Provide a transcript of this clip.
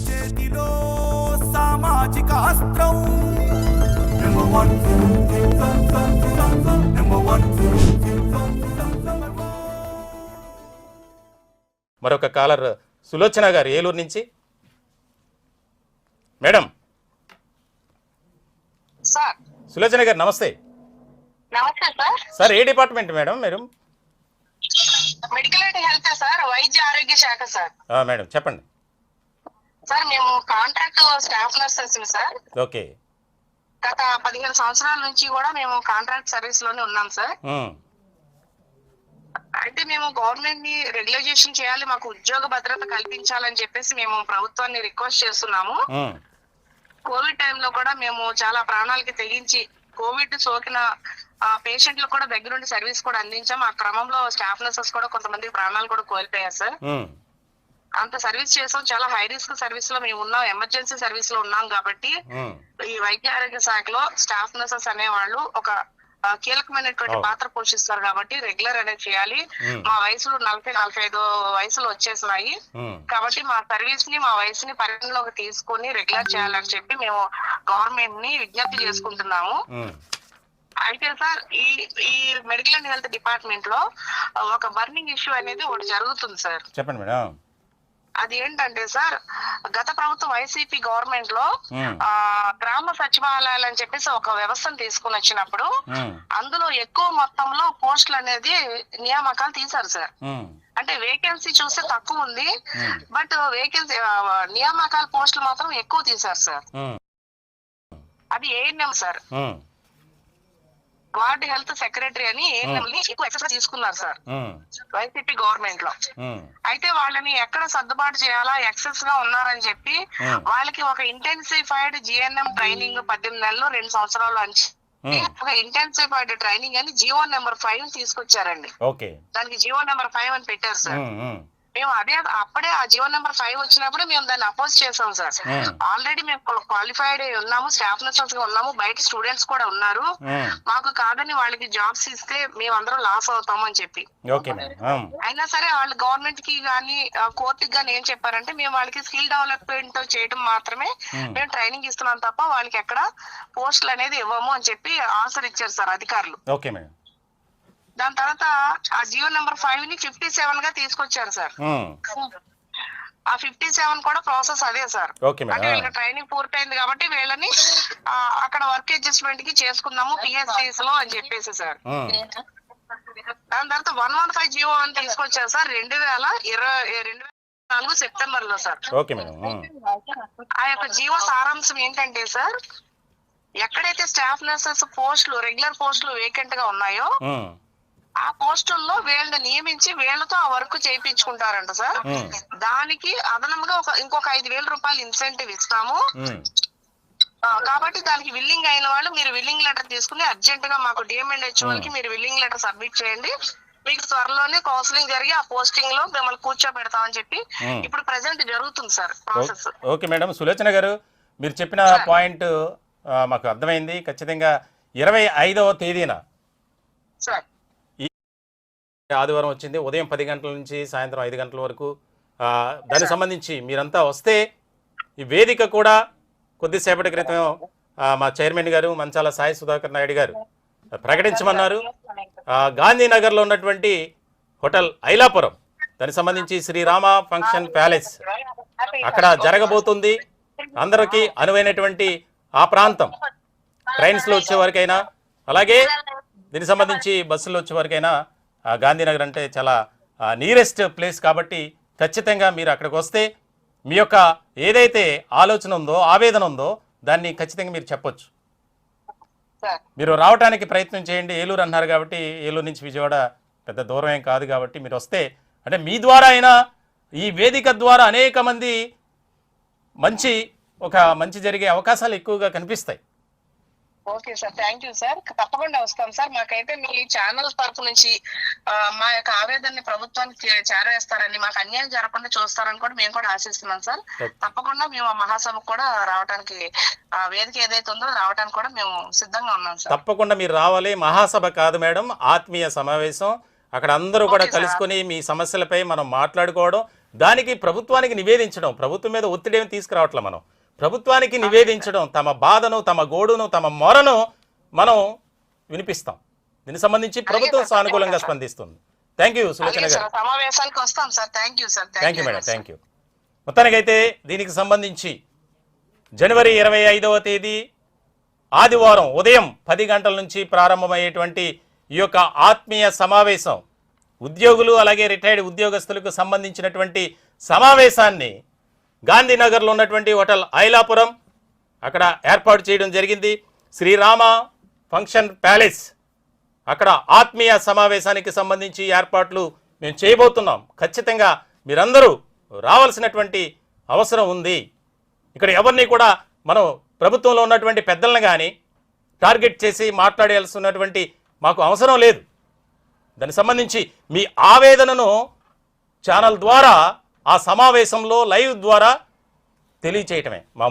చేతిలో సామాజిక అస్త్రం నెంబర్ వన్ నెంబర్ వన్. మరొక కాలర్ సులోచన గారు ఏలూరు నుంచి. Madam sir. సులోచన గారు నమస్తే. నమస్తే సార్. సార్ ఏ డిపార్ట్మెంట్ మేడం మీరు? మెడికల్ అండ్ హెల్త్ సార్, వైద్య ఆరోగ్య శాఖ సార్. మేడం చెప్పండి సార్ మేము contract staff nurses sir. Okay. గత 15 సంవత్సరాల నుంచి కూడా మేము కాంట్రాక్ట్ సర్వీస్ లోనే ఉన్నాం సార్. అయితే మేము గవర్నమెంట్ ని రెగ్యులైజేషన్ చేయాలి, మాకు ఉద్యోగ భద్రత కల్పించాలని చెప్పేసి మేము ప్రభుత్వాన్ని రిక్వెస్ట్ చేస్తున్నాము. కోవిడ్ టైంలో కూడా మేము చాలా ప్రాణాలకి తెగించి కోవిడ్ సోకిన పేషెంట్లకు కూడా దగ్గరుండి సర్వీస్ కూడా అందించాం. ఆ క్రమంలో స్టాఫ్ నర్సెస్ కూడా కొంతమంది ప్రాణాలు కూడా కోల్పోయారు సార్. అంత సర్వీస్ చేసాం, చాలా హై రిస్క్ సర్వీస్ లో మేము ఉన్నాం, ఎమర్జెన్సీ సర్వీస్ లో ఉన్నాం. కాబట్టి ఈ వైద్య ఆరోగ్య శాఖలో స్టాఫ్ నర్సెస్ అనేవాళ్ళు ఒక కీలకమైనటువంటి పాత్ర పోషిస్తారు. కాబట్టి రెగ్యులర్ అనేది చేయాలి. మా వయసులు 40-45 వయసులు వచ్చేసినాయి. కాబట్టి మా సర్వీస్ ని మా వయసుని పరిగణలోకి తీసుకొని రెగ్యులర్ చేయాలని చెప్పి మేము గవర్నమెంట్ ని విజ్ఞప్తి చేసుకుంటున్నాము. అయితే సార్ ఈ మెడికల్ అండ్ హెల్త్ డిపార్ట్మెంట్ లో ఒక బర్నింగ్ ఇష్యూ అనేది ఒకటి జరుగుతుంది సార్. చెప్పండి మేడం. అది ఏంటంటే సార్, గత ప్రభుత్వం వైసీపీ గవర్నమెంట్ లో గ్రామ సచివాలయాలు అని చెప్పేసి ఒక వ్యవస్థను తీసుకుని వచ్చినప్పుడు అందులో ఎక్కువ మొత్తంలో పోస్టులు అనేది నియామకాలు తీశారు సార్. అంటే వేకెన్సీ చూస్తే తక్కువ ఉంది, బట్ వేకెన్సీ నియామకాల పోస్టులు మాత్రం ఎక్కువ తీశారు సార్. అది ANM sir, ward health secretary అని ఏఎన్ఎంని ఎక్కువ ఎక్సెస్ తీసుకున్నారు సార్ వైసీపీ గవర్నమెంట్ లో. అయితే వాళ్ళని ఎక్కడ సర్దుబాటు చేయాలా, ఎక్సెస్ గా ఉన్నారని చెప్పి వాళ్ళకి ఒక ఇంటెన్సిఫైడ్ జిఎన్ఎం ట్రైనింగ్ 18 నెలలు 2 సంవత్సరాలు అని ఒక ఇంటెన్సిఫైడ్ ట్రైనింగ్ అని జియో నెంబర్ 5 తీసుకొచ్చారండి. దానికి జియో నెంబర్ 5 అని పెట్టారు సార్. మేము అప్పుడే ఆ జియో నెంబర్ 5 వచ్చినప్పుడు మేము దాన్ని అపోజ్ చేసాం సార్. ఆల్రెడీ మేము క్వాలిఫైడ్ ఉన్నాము, స్టాఫ్ నర్సెస్ గా ఉన్నాము, బయట స్టూడెంట్స్ కూడా ఉన్నారు, మాకు కాదని వాళ్ళకి జాబ్స్ ఇస్తే మేమందరం లాస్ అవుతాము అని చెప్పి. అయినా సరే వాళ్ళు గవర్నమెంట్ కి గానీ కోర్టుకి గానీ ఏం చెప్పారంటే మేము వాళ్ళకి స్కిల్ డెవలప్మెంట్ చేయడం మాత్రమే మేము ట్రైనింగ్ ఇస్తున్నాం తప్ప వాళ్ళకి ఎక్కడ పోస్టులు అనేది ఇవ్వము అని చెప్పి ఆన్సర్ ఇచ్చారు సార్ అధికారులు. దాని తర్వాత ఆ జియో నెంబర్ 5 ని 57 గా తీసుకొచ్చారు సార్. ఆ 57 కూడా ప్రాసెస్ అదే సార్. అంటే వీళ్ళకి ట్రైనింగ్ పూర్తయింది కాబట్టి వీళ్ళని అక్కడ వర్క్ అడ్జస్ట్మెంట్ కి చేసుకుందాము పిఎస్సిస్ లో అని చెప్పేసి సార్. దాని తర్వాత 115 జియో అని తీసుకొచ్చారు సార్ 2024 సెప్టెంబర్ లో సార్. ఆ యొక్క జియో సారాంశం ఏంటంటే సార్, ఎక్కడైతే స్టాఫ్ నర్సెస్ పోస్టులు రెగ్యులర్ పోస్టులు వేకెంట్ గా ఉన్నాయో ఆ పోస్టుల్లో వీళ్ళని నియమించి వీళ్ళతో ఆ వర్క్ చేయించుకుంటారంట సార్. దానికి అదనంగా ఇంకొక 5,000 రూపాయలు ఇన్సెంటివ్ ఇస్తాము. కాబట్టి దానికి విల్లింగ్ అయిన వాళ్ళు మీరు విల్లింగ్ లెటర్ తీసుకుని అర్జెంట్ గా మాకు డిఎంఎన్హెచ్ వాళ్ళకి మీరు విల్లింగ్ లెటర్ సబ్మిట్ చేయండి, మీకు త్వరలోనే కౌన్సిలింగ్ జరిగి ఆ పోస్టింగ్ లో మిమ్మల్ని కూర్చోబెడతామని చెప్పి ఇప్పుడు ప్రెసెంట్ జరుగుతుంది sir process. Okay madam. Sulochana గారు మీరు చెప్పిన పాయింట్ మాకు అర్థమైంది. ఖచ్చితంగా 25వ తేదీన సార్ ఆదివారం వచ్చింది, ఉదయం 10 గంటల నుంచి సాయంత్రం 5 గంటల వరకు. దానికి సంబంధించి మీరంతా వస్తే ఈ వేదిక కూడా కొద్దిసేపటి క్రితం మా చైర్మన్ గారు మంచాల సాయి సుధాకర్ నాయుడు గారు ప్రకటించమన్నారు. గాంధీనగర్లో ఉన్నటువంటి హోటల్ ఐలాపురం దానికి సంబంధించి శ్రీరామ ఫంక్షన్ ప్యాలెస్ అక్కడ జరగబోతుంది. అందరికీ అనువైనటువంటి ఆ ప్రాంతం ట్రైన్స్లో వచ్చేవారికైనా అలాగే దీనికి సంబంధించి బస్సులో వచ్చేవారికైనా గాంధీనగర్ అంటే చాలా నియరెస్ట్ ప్లేస్ కాబట్టి ఖచ్చితంగా మీరు అక్కడికి వస్తే మీ యొక్క ఏదైతే ఆలోచన ఉందో ఆవేదన ఉందో దాన్ని ఖచ్చితంగా మీరు చెప్పొచ్చు. మీరు రావడానికి ప్రయత్నం చేయండి. ఏలూరు అన్నారు కాబట్టి ఏలూరు నుంచి విజయవాడ పెద్ద దూరం ఏం కాదు కాబట్టి మీరు వస్తే అంటే మీ ద్వారా అయినా ఈ వేదిక ద్వారా అనేక మంది మంచి జరిగే అవకాశాలు ఎక్కువగా కనిపిస్తాయి. Okay sir, thank you sir. తప్పకుండా వస్తాం సార్. మాకైతే మీ ఛానల్ తరఫు నుంచి మా యొక్క ఆవేదనని ప్రభుత్వానికి చేరవేస్తారని, మాకు అన్యాయం జరగకుండా చూస్తారని కూడా మేము కూడా ఆశిస్తున్నాం సార్. తప్పకుండా మేము ఆ మహాసభకు కూడా రావడానికి వేదిక ఏదైతే ఉందో రావడానికి కూడా మేము సిద్ధంగా ఉన్నాం సార్. తప్పకుండా మీరు రావాలి. మహాసభ కాదు మేడం, ఆత్మీయ సమావేశం. అక్కడ అందరూ కూడా కలుసుకొని మీ సమస్యలపై మనం మాట్లాడుకోవడం, దానికి ప్రభుత్వానికి నివేదించడం, ప్రభుత్వం మీద ఒత్తిడి ఏమి తీసుకురావట్లే మనం, ప్రభుత్వానికి నివేదించడం, తమ బాధను, తమ గోడును, తమ మొరను మనం వినిపిస్తాం. దీనికి సంబంధించి ప్రభుత్వం సానుకూలంగా స్పందిస్తుంది. థ్యాంక్ యూ సులోచన గారు. సమావేశానికి వస్తాం sir. Thank you sir. Thank you madam, thank you. మొత్తానికైతే దీనికి సంబంధించి జనవరి 25వ తేదీ ఆదివారం ఉదయం 10 గంటల నుంచి ప్రారంభమయ్యేటువంటి ఈ యొక్క ఆత్మీయ సమావేశం, ఉద్యోగులు అలాగే రిటైర్డ్ ఉద్యోగస్తులకు సంబంధించినటువంటి సమావేశాన్ని గాంధీనగర్లో ఉన్నటువంటి హోటల్ ఐలాపురం అక్కడ ఏర్పాటు చేయడం జరిగింది. శ్రీరామ ఫంక్షన్ ప్యాలెస్ అక్కడ ఆత్మీయ సమావేశానికి సంబంధించి ఏర్పాట్లు మేము చేయబోతున్నాం. ఖచ్చితంగా మీరందరూ రావాల్సినటువంటి అవసరం ఉంది. ఇక్కడ ఎవరిని కూడా మనం ప్రభుత్వంలో ఉన్నటువంటి పెద్దలను కానీ టార్గెట్ చేసి మాట్లాడాల్సినటువంటి మాకు అవసరం లేదు. దానికి సంబంధించి మీ ఆవేదనను ఛానల్ ద్వారా ఆ సమావేశంలో లైవ్ ద్వారా తెలియచేయటమే మా